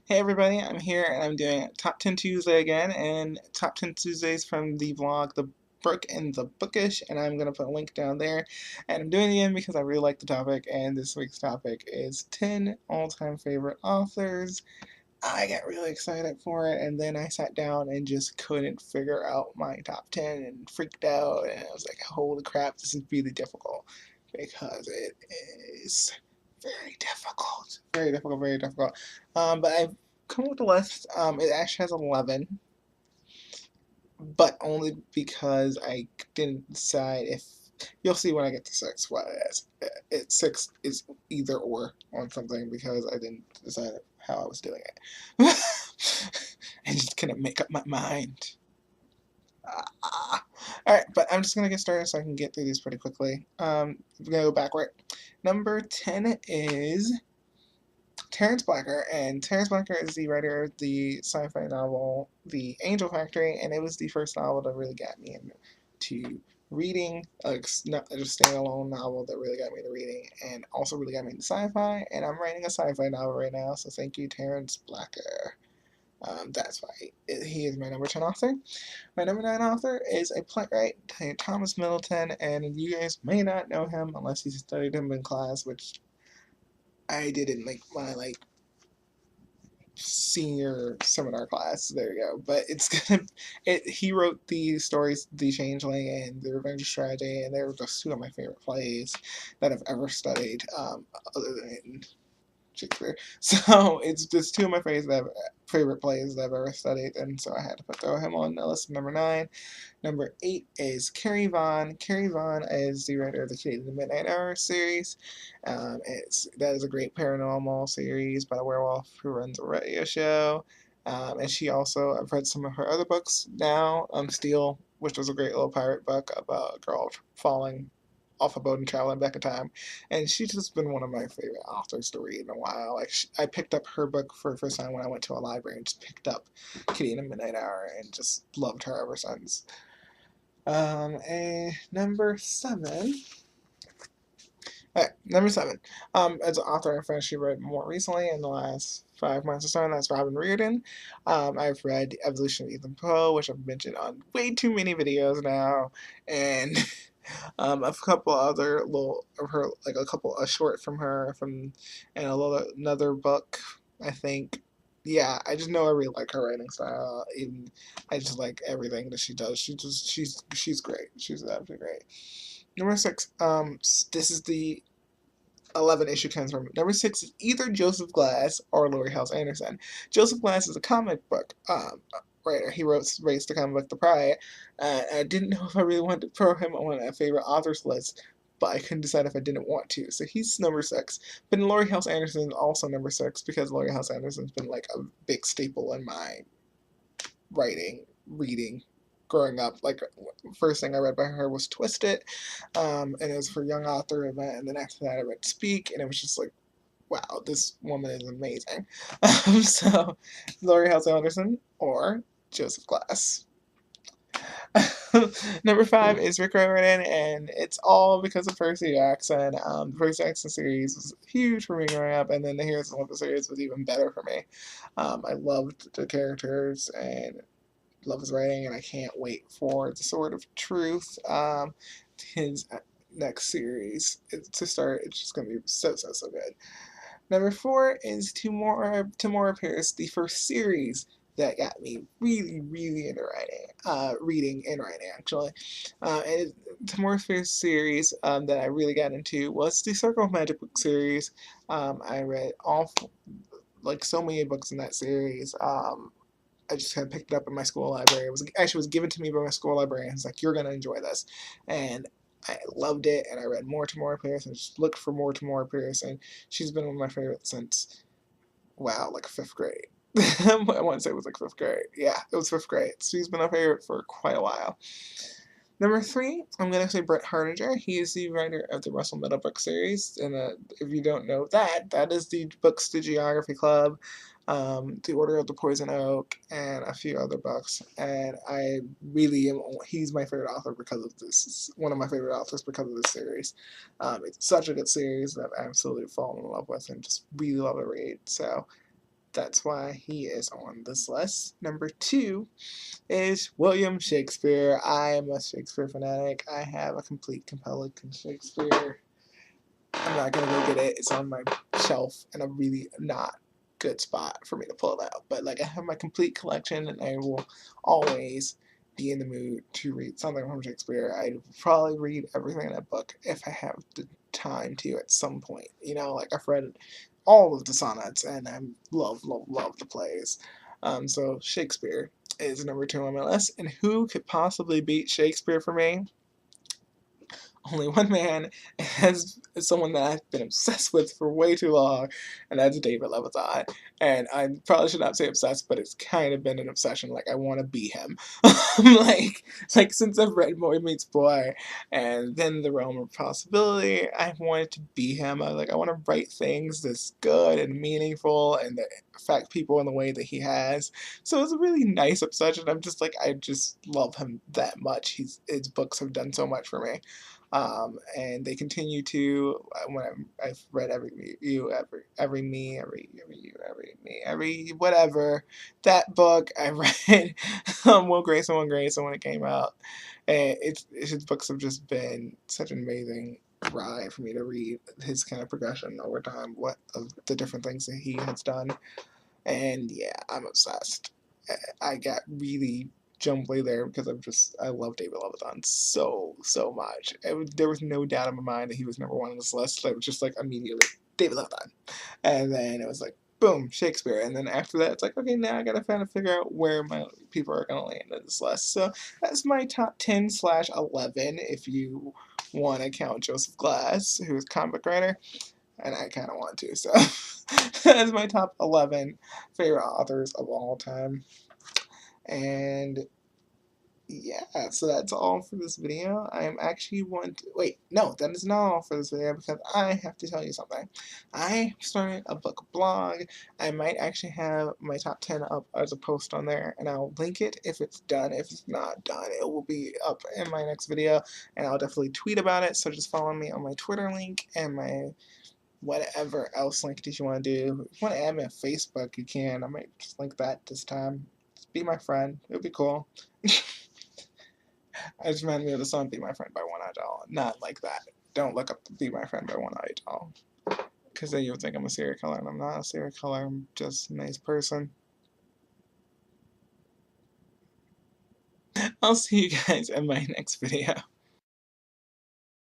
Hey everybody, I'm here and I'm doing Top 10 Tuesday again, and Top 10 Tuesdays from the vlog The Brook and the Bookish, and I'm going to put a link down there. And I'm doing it again because I really like the topic, and this week's topic is 10 all-time favorite authors. I got really excited for it, and then I sat down and just couldn't figure out my top 10 and freaked out, and I was like, holy crap, this is really difficult because it is very difficult. Very difficult, very difficult. But I've come up with a list. It actually has 11, but only because I didn't decide if. You'll see when I get to 6 what it is. 6 is either or on something because I didn't decide how I was doing it. I just couldn't make up my mind. Alright, but I'm just going to get started so I can get through these pretty quickly. We're going to go backward. Number 10 is Terrence Blacker, and Terrence Blacker is the writer of the sci-fi novel The Angel Factory, and it was the first novel that really got me into reading, not just a standalone novel that really got me into reading, and also really got me into sci-fi, and I'm writing a sci-fi novel right now, so thank you, Terrence Blacker. That's why he is my number 10 author. My number 9 author is a playwright named Thomas Middleton, and you guys may not know him unless you studied him in class, which I did in my senior seminar class. There you go. But it's gonna. He wrote the stories, The Changeling and The Revenge of Strategy, and they were just two of my favorite plays that I've ever studied, other than Shakespeare. So it's just two of my favorite plays that I've ever studied, and so I had to throw him on the list. Number 9. Number 8 is Carrie Vaughn. Carrie Vaughn is the writer of the Kate in the Midnight Hour series. That is a great paranormal series about a werewolf who runs a radio show. And she also, I've read some of her other books now. Steel, which was a great little pirate book about a girl falling off a boat and traveling back in time. And she's just been one of my favorite authors to read in a while. I picked up her book for the first time when I went to a library and just picked up Kitty in the Midnight Hour and just loved her ever since. Number 7. Alright, number 7. As an author I've actually read more recently in the last 5 months or so, and that's Robin Reardon. I've read The Evolution of Ethan Poe, which I've mentioned on way too many videos now, and a couple other little of her, like a short from her, and another book, I think. Yeah, I just know I really like her writing style. Even I just like everything that she does. She's great. She's absolutely great. Number 6. This is the 11 issue comes from. Number 6 is either Joseph Glass or Laurie House Anderson. Joseph Glass is a comic book writer. He writes the comic book The Pride. I didn't know if I really wanted to throw him on a favorite authors list, but I couldn't decide if I didn't want to. So he's number 6. But Laurie House Anderson is also number 6 because Laurie House Anderson's been like a big staple in my reading growing up. Like, first thing I read by her was Twisted, and it was for young author event, and then after that I read Speak, and it was just like, wow, this woman is amazing. So Laurie House Anderson or Joseph Glass. Number 5 is Rick Riordan, and it's all because of Percy Jackson. The Percy Jackson series was huge for me growing up, and then the Heroes of Olympus series was even better for me. I loved the characters and love his writing, and I can't wait for the Sword of Truth, his next series to start. It's just gonna be so good. Number 4 is Tamora Pierce, the first series that got me really into reading and writing actually. Tamora Pierce series that I really got into was the Circle of Magic book series. I read like so many books in that series. I just had picked it up in my school library. It was given to me by my school librarian. It's like, you're gonna enjoy this, and I loved it. And I read more Tamora Pierce and just looked for more Tamora Pierce, and she's been one of my favorites since like 5th grade. I want to say it was like 5th grade. Yeah, it was 5th grade. She's been a favorite for quite a while. Number 3, I'm going to say Brett Hardinger. He is the writer of the Russell Meadow book series, and if you don't know that is the books, The Geography Club, The Order of the Poison Oak, and a few other books. And he's my favorite author because of this. He's one of my favorite authors because of this series. It's such a good series that I've absolutely fallen in love with and just really love to read. So that's why he is on this list. Number 2 is William Shakespeare. I am a Shakespeare fanatic. I have a complete collection of Shakespeare. I'm not gonna go get it. It's on my shelf in a really not good spot for me to pull it out. But like, I have my complete collection, and I will always be in the mood to read something from Shakespeare. I'd probably read everything in that book if I have the time to at some point. You know, like, I've read all of the sonnets, and I love the plays. So Shakespeare is number 2 on my list. And who could possibly beat Shakespeare for me? Only one man, and that's someone that I've been obsessed with for way too long, and that's David Levitan. And I probably should not say obsessed, but it's kind of been an obsession. Like, I want to be him. like since I've read Boy Meets Boy, and then The Realm of Possibility, I wanted to be him. I want to write things that's good and meaningful and that affect people in the way that he has. So it's a really nice obsession. I'm just like, I just love him that much. His books have done so much for me. And they continue to, when I've read every whatever, that book I read, Will Grace and One Grace, when it came out, and his books have just been such an amazing ride for me to read his kind of progression over time, what of the different things that he has done, and yeah, I'm obsessed. I got really jumbly there because I love David Levitan so much. There was no doubt in my mind that he was number 1 on this list. It was just like immediately David Levitan, and then it was like boom, Shakespeare, and then after that it's like, okay, now I gotta kind of figure out where my people are gonna land in this list. So that's my top 10/11 if you want to count Joseph Glass, who is a comic writer, and I kind of want to. So that's my top 11 favorite authors of all time. And yeah, so that's all for this video. I'm actually wait, no, that is not all for this video because I have to tell you something. I started a book blog. I might actually have my top 10 up as a post on there, and I'll link it if it's done. If it's not done, it will be up in my next video, and I'll definitely tweet about it. So just follow me on my Twitter link and my whatever else link that you want to do. If you want to add me on Facebook, you can. I might just link that this time. Just be my friend. It would be cool. I just reminded me of the song Be My Friend by One-Eyed Doll. Not like that. Don't look up Be My Friend by One-Eyed Doll. Because then you'll think I'm a serial killer, and I'm not a serial killer. I'm just a nice person. I'll see you guys in my next video.